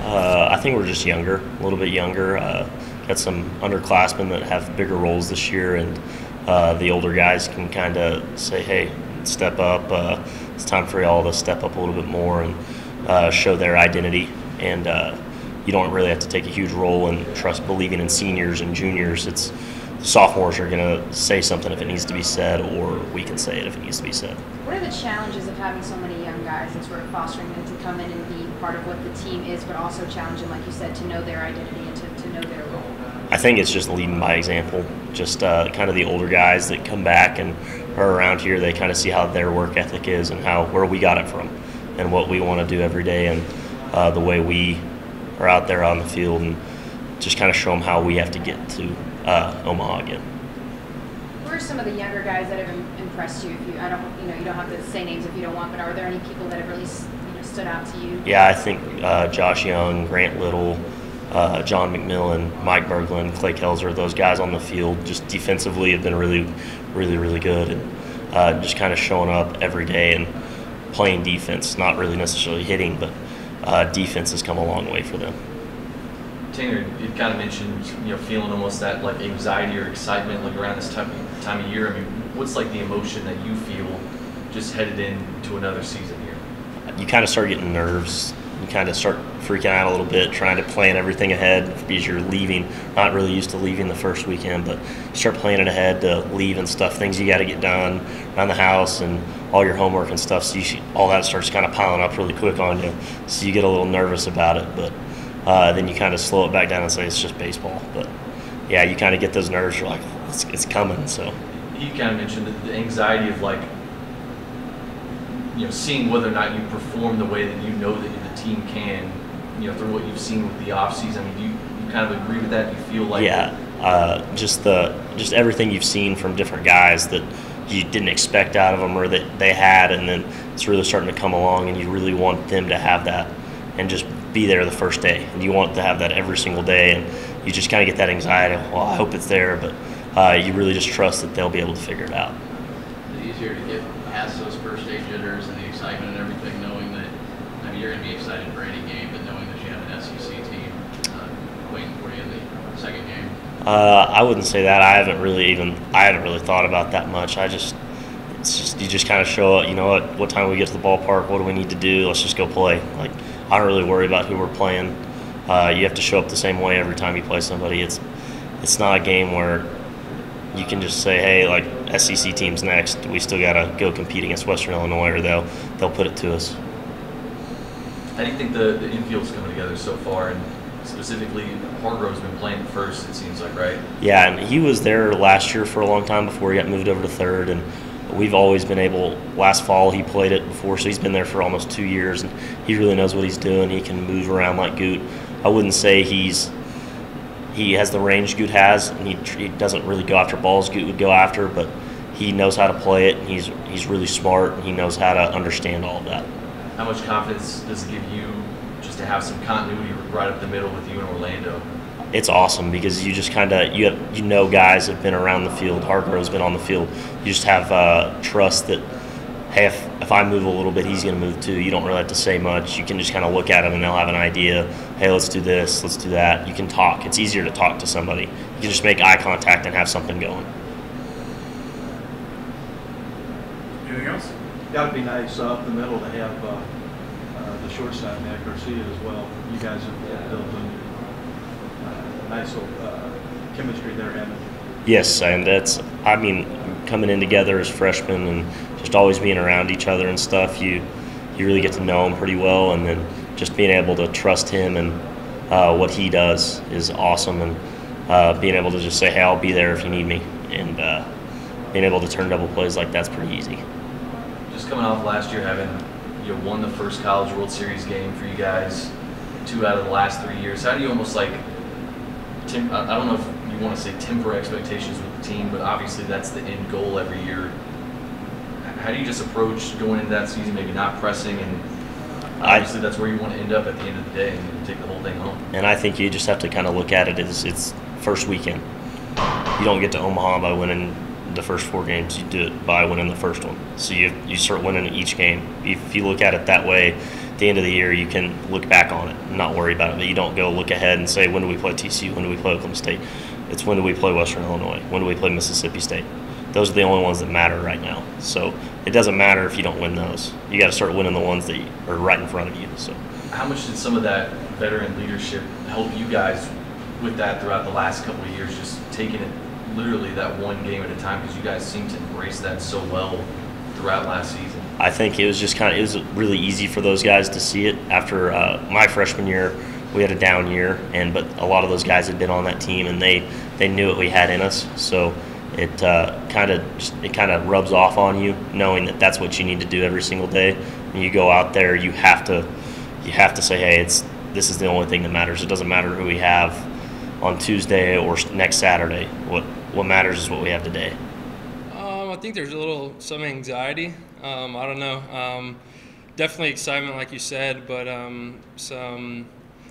I think we're just younger, a little bit younger. Got some underclassmen that have bigger roles this year, and the older guys can kind of say, hey, step up. It's time for y'all to step up a little bit more and show their identity. And you don't really have to take a huge role in believing in seniors and juniors. It's sophomores are going to say something if it needs to be said, or we can say it if it needs to be said. What are the challenges of having so many young guys and sort of fostering them to come in and be part of what the team is, but also challenge them, like you said, to know their identity and to know their role? I think it's just leading by example. Just kind of the older guys that come back and are around here, they kind of see how their work ethic is and where we got it from and what we want to do every day, and the way we are out there on the field, and just kind of show them how we have to get to Omaha again. Who are some of the younger guys that have impressed you? If you, I don't, you don't have to say names if you don't want, but are there any people that have really, stood out to you? Yeah, I think Josh Young, Grant Little, John McMillan, Mike Berglund, Clay Kelzer, those guys on the field just defensively have been really, really, really good, and just kind of showing up every day and playing defense, not really necessarily hitting, but defense has come a long way for them. Tanner, you kind of mentioned, feeling almost that like anxiety or excitement like around this time of year. I mean, what's like the emotion that you feel just headed into another season here? You kind of start getting nerves. You kind of start freaking out a little bit, trying to plan everything ahead because you're leaving, not really used to leaving the first weekend, but you start planning ahead to leave and stuff, things you got to get done around the house and all your homework and stuff. So all that starts kind of piling up really quick on you. So you get a little nervous about it, but then you kind of slow it back down and say it's just baseball. But yeah, you kind of get those nerves. You're like, it's coming. So you kind of mentioned the anxiety of like, seeing whether or not you perform the way that you know that the team can, through what you've seen with the offseason. I mean, do you kind of agree with that? Do you feel like just everything you've seen from different guys that you didn't expect out of them or that they had, and then it's really starting to come along, and you really want them to have that and just be there the first day, and you want to have that every single day, and you just kind of get that anxiety of, well, I hope it's there, but you really just trust that they'll be able to figure it out. Is it easier to get past those first day jitters and the excitement and everything, knowing that you're going to be excited for any game, but knowing that you have an SEC team waiting for you in the second game? I wouldn't say that. I haven't really thought about that much. You just kind of show up. What time we get to the ballpark? What do we need to do? Let's just go play. Like, I don't really worry about who we're playing. You have to show up the same way every time you play somebody. It's not a game where you can just say, hey, like SEC team's next. We still got to go compete against Western Illinois, or they'll put it to us. How do you think the infield's coming together so far, and specifically Hargrove's been playing at first, it seems like, right? Yeah, and he was there last year for a long time before he got moved over to third, and we've always been able. Last fall he played it before, so he's been there for almost 2 years, and he really knows what he's doing. He can move around like Goot. I wouldn't say he has the range Goot has, and he doesn't really go after balls Goot would go after, but he knows how to play it, and he's really smart, and he knows how to understand all of that. How much confidence does it give you just to have some continuity right up the middle with you in Orlando? It's awesome because you just kind of guys have been around the field. Hargrove's been on the field. You just have trust that, hey, if I move a little bit, he's going to move too. You don't really have to say much. You can just kind of look at them and they'll have an idea. Hey, let's do this, let's do that. You can talk. It's easier to talk to somebody. You can just make eye contact and have something going. Anything else? Got to be nice up the middle to have the shortstop, Matt Garcia, as well. You guys have built a nice little chemistry there, haven't you? Yes, and coming in together as freshmen and just always being around each other and stuff, you really get to know him pretty well, and then just being able to trust him and what he does is awesome, and being able to just say, hey, I'll be there if you need me, and being able to turn double plays like that's pretty easy. Just coming off last year having won the first College World Series game for you guys, 2 out of the last 3 years, how do you almost I don't know if you want to say temper expectations with the team, but obviously that's the end goal every year. How do you just approach going into that season, maybe not pressing, and obviously that's where you want to end up at the end of the day and take the whole thing home? And I think you just have to kind of look at it as it's first weekend. You don't get to Omaha by winning the first 4 games. You do it by winning the first one. So you start winning each game. If you look at it that way, at the end of the year, you can look back on it and not worry about it. But you don't go look ahead and say, when do we play TCU? When do we play Oklahoma State? It's when do we play Western Illinois? When do we play Mississippi State? Those are the only ones that matter right now. So it doesn't matter if you don't win those. You got to start winning the ones that are right in front of you. So how much did some of that veteran leadership help you guys with that throughout the last couple of years, just taking it literally that one game at a time, because you guys seem to embrace that so well throughout last season? I think it was just it was really easy for those guys to see it. After my freshman year, we had a down year, but a lot of those guys had been on that team, and they knew what we had in us. So it kind of rubs off on you, knowing that that's what you need to do every single day. When you go out there, you have to say, hey, this is the only thing that matters. It doesn't matter who we have on Tuesday or next Saturday. What matters is what we have today. I think there's some anxiety. I don't know. Definitely excitement, like you said, but some,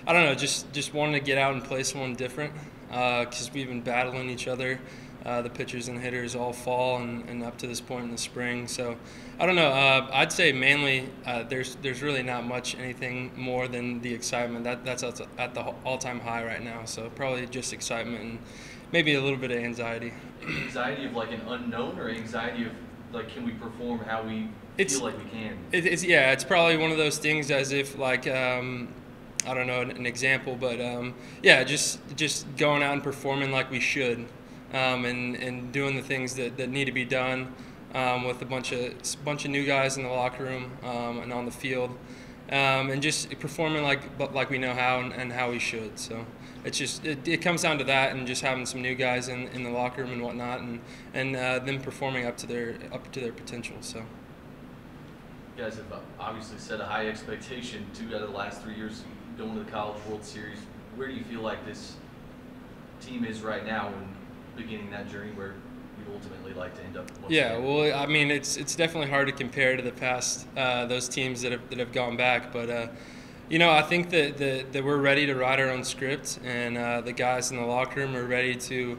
I don't know, just wanting to get out and play someone different, because we've been battling each other, the pitchers and hitters all fall and up to this point in the spring. So I don't know. I'd say mainly there's really not much anything more than the excitement. That's at the all-time high right now. So probably just excitement and maybe a little bit of anxiety. Anxiety of like an unknown, or anxiety of like, can we perform how we feel like we can? It's probably one of those things, as if like I don't know an example, but just going out and performing like we should, and doing the things that need to be done, with a bunch of new guys in the locker room, and on the field, and just performing like we know how and how we should. So it's just it comes down to that, and just having some new guys in the locker room and whatnot, and them performing up to their potential. So you guys have obviously set a high expectation. 2 out of the last 3 years going to the College World Series. Where do you feel like this team is right now and beginning that journey where you'd ultimately like to end up? Well, I mean, it's definitely hard to compare to the past, those teams that have gone back, but I think that we're ready to write our own script, and the guys in the locker room are ready to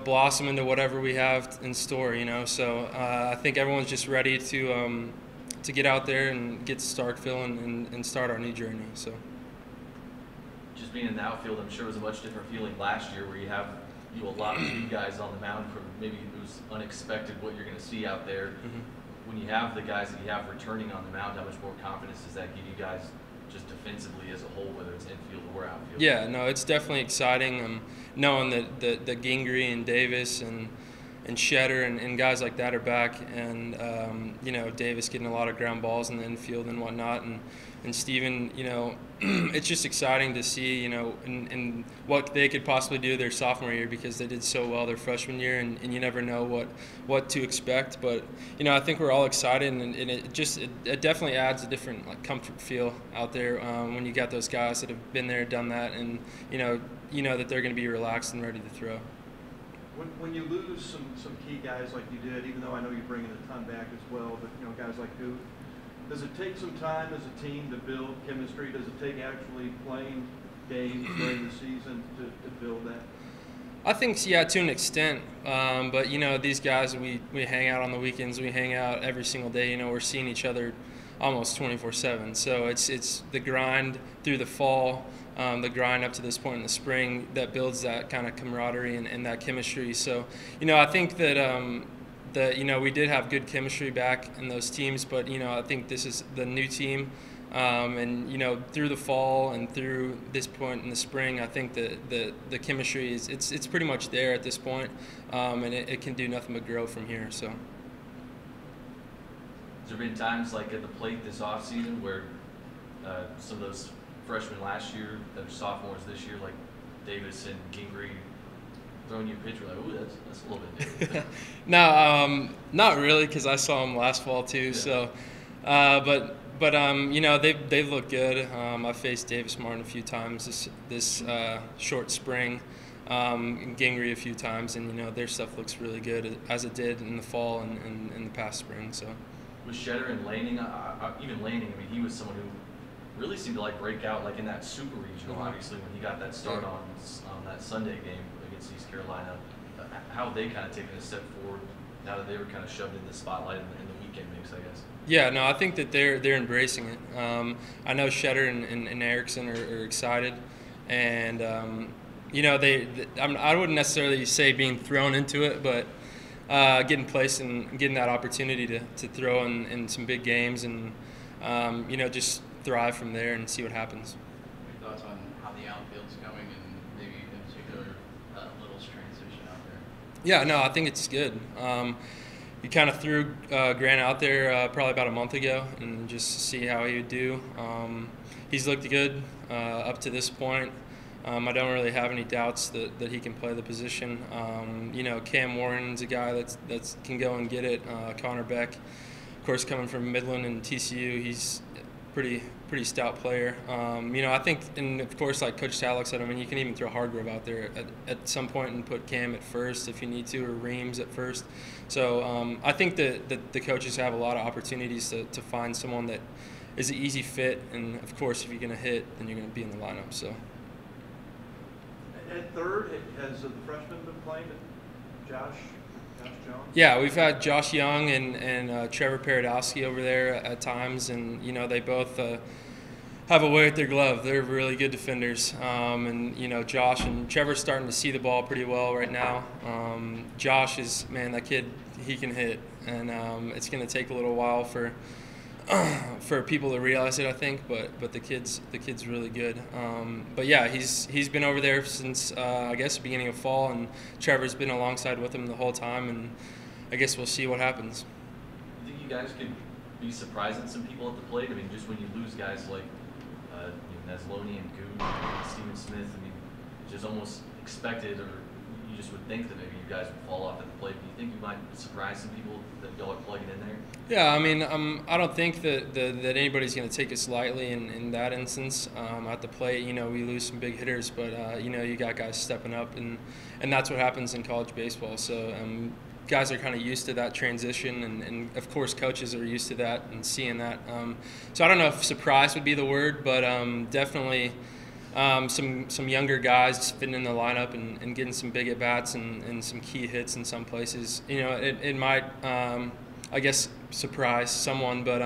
blossom into whatever we have in store. So I think everyone's just ready to get out there and get to Starkville and start our new journey. So just being in the outfield, I'm sure, was a much different feeling last year, where you have a lot of new guys on the mound. Maybe it was unexpected what you're going to see out there. Mm-hmm. When you have the guys that you have returning on the mound, how much more confidence does that give you guys just defensively as a whole, whether it's infield or outfield? Yeah, no, it's definitely exciting, knowing that Gingrey and Davis and Shedder and guys like that are back, and Davis getting a lot of ground balls in the infield and whatnot, and Steven, it's just exciting to see, and what they could possibly do their sophomore year, because they did so well their freshman year, and you never know what to expect. But I think we're all excited, and it definitely adds a different comfort feel out there, when you got those guys that have been there, done that, and you know that they're going to be relaxed and ready to throw. When you lose some key guys like you did, even though I know you're bringing a ton back as well, but guys like who, does it take some time as a team to build chemistry? Does it take actually playing games during the season to build that? I think, yeah, to an extent. But these guys, we hang out on the weekends. We hang out every single day. We're seeing each other almost 24/7. So it's the grind through the fall, the grind up to this point in the spring that builds that kind of camaraderie and that chemistry. So I think that we did have good chemistry back in those teams, but I think this is the new team, and through the fall and through this point in the spring, I think that the chemistry it's pretty much there at this point, and it can do nothing but grow from here. So. Has there been times like at the plate this offseason where some of those freshmen last year that are sophomores this year, like Davis and Gingrey, throwing you a pitch, like, ooh, that's a little bit different? No, not really, because I saw them last fall too. Yeah. So, but they've looked good. I faced Davis Martin a few times this short spring, and Gingrey a few times, and their stuff looks really good, as it did in the fall and in the past spring. So. With Shedder and Lanning, even Lanning, I mean, he was someone who really seemed to break out in that super regional. Mm-hmm. Obviously, when he got that start on that Sunday game against East Carolina, how have they kind of taken a step forward now that they were kind of shoved in the spotlight in the weekend mix, I guess. Yeah, no, I think that they're embracing it. I know Shetter and Erickson are excited, and I wouldn't necessarily say being thrown into it, but getting placed and getting that opportunity to throw in some big games and just thrive from there and see what happens. Your thoughts on how the outfield's going and maybe in particular Little's transition out there? Yeah, no, I think it's good. You kind of threw Grant out there probably about a month ago and just to see how he would do. He's looked good up to this point. I don't really have any doubts that he can play the position. Cam Warren's a guy that can go and get it. Connor Beck, of course, coming from Midland and TCU, he's a pretty stout player. I think, and of course, like Coach Tallock said, you can even throw Hargrove out there at some point and put Cam at first if you need to, or Reams at first. So I think that the coaches have a lot of opportunities to find someone that is an easy fit, and of course, if you're going to hit, then you're going to be in the lineup. So. At third, has the freshman been playing? Josh Jones? Yeah, we've had Josh Young and Trevor Paradowski over there at times, and they both have a way with their glove. They're really good defenders, and Josh and Trevor's starting to see the ball pretty well right now. Josh is, man, that kid, he can hit, and it's going to take a little while for people to realize it, I think, but the kid's really good. But yeah, he's been over there since I guess the beginning of fall, and Trevor's been alongside with him the whole time, and I guess we'll see what happens. You think you guys could be surprising some people at the plate? Just when you lose guys like Nesloni and Goode, Steven Smith, it's just almost expected, or you just would think that maybe you guys would fall off at the plate. Do you think you might surprise some people that y'all are plugging in there? Yeah, I don't think that anybody's going to take us lightly in that instance. At the plate, we lose some big hitters, but you got guys stepping up, and that's what happens in college baseball. So guys are kind of used to that transition, and of course coaches are used to that and seeing that. So I don't know if surprise would be the word, but definitely some younger guys fitting in the lineup and getting some big at bats and some key hits in some places. It might I guess surprise someone, but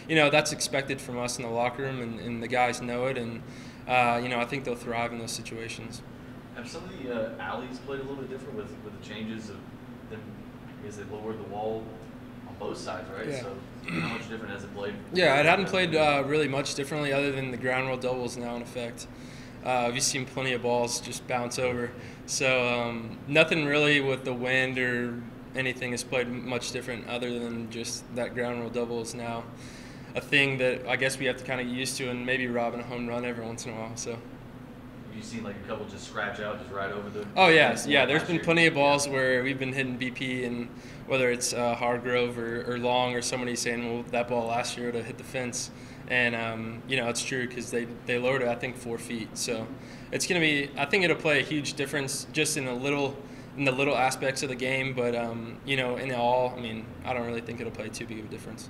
that's expected from us in the locker room, and the guys know it, and I think they'll thrive in those situations. Have some of the alleys played a little bit different with the changes of them? Because they lowered the wall on both sides, right? Yeah. So how much different has it played? Yeah, it hadn't played really much differently other than the ground rule double is now in effect. We've seen plenty of balls just bounce over. So nothing really with the wind or anything has played much different other than just that ground rule double is now a thing that I guess we have to kind of get used to, and maybe robbing a home run every once in a while. So. Have you seen like a couple just scratch out, just right over the? Oh yes, yeah. There's been plenty of balls where we've been hitting BP, and whether it's Hargrove or Long or somebody saying, well, that ball last year would have hit the fence, and it's true because they lowered it, I think, 4 feet. So it's gonna be, I think it'll play a huge difference just in the little aspects of the game, but in all, I don't really think it'll play too big of a difference.